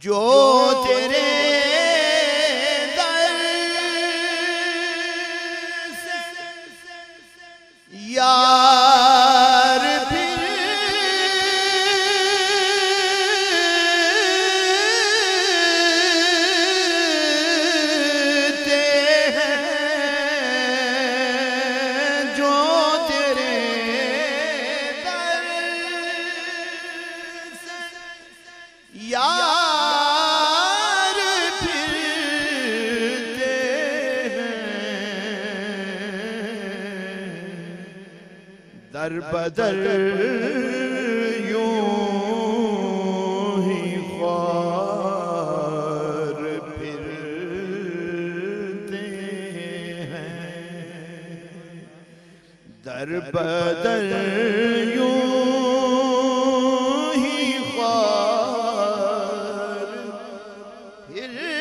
जो तेरे दर से यार फिरते हैं, जो तेरे दर से यार दर बदर यूं ही ख्वार फिरते हैं, दर बदर यूं ही ख्वार फिरते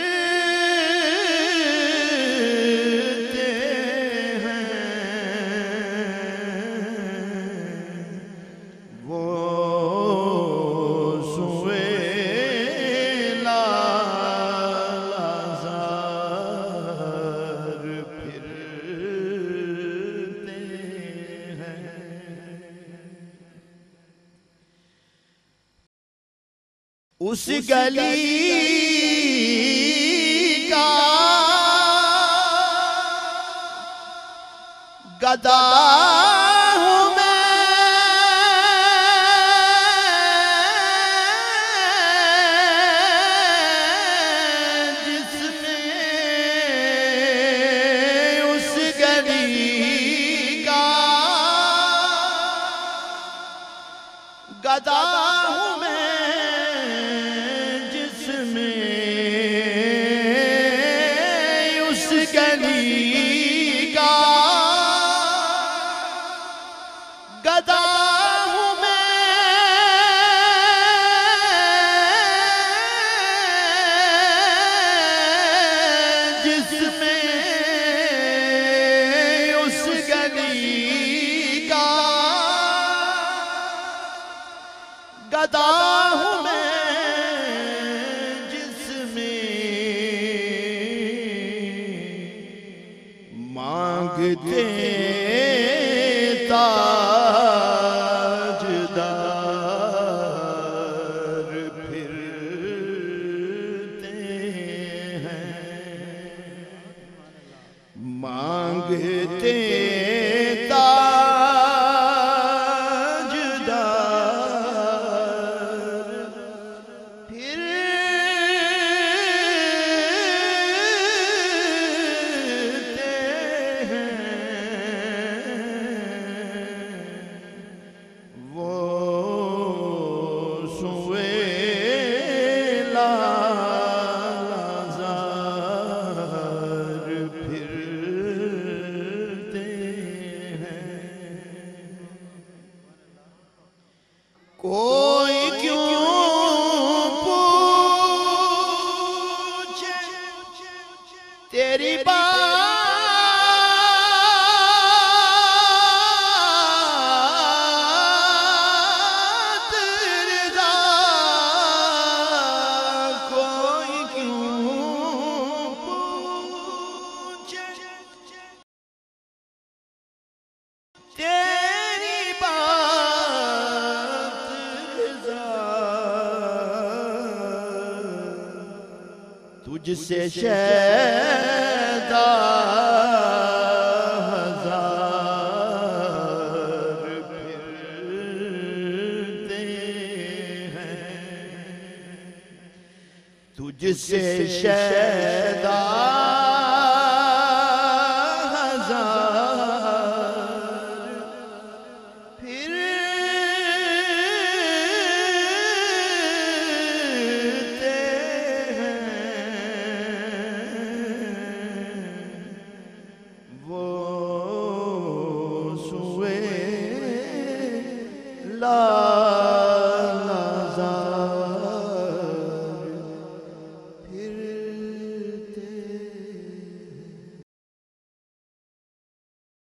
उस गली का गदा हूँ मैं, जिसमें उस गली का गदा हूँ मैं, उस गली का गदा हूँ मैं, जिसमें उस गली का गदा हूँ मैं, मांगते ताजदार फिरते हैं, मांगते कोई क्यों पूछे तेरी बात रज़ा, कोई क्यों पूछे तेरी बात तुझसे शैदा हजार फिरते हैं, तुझसे शैदा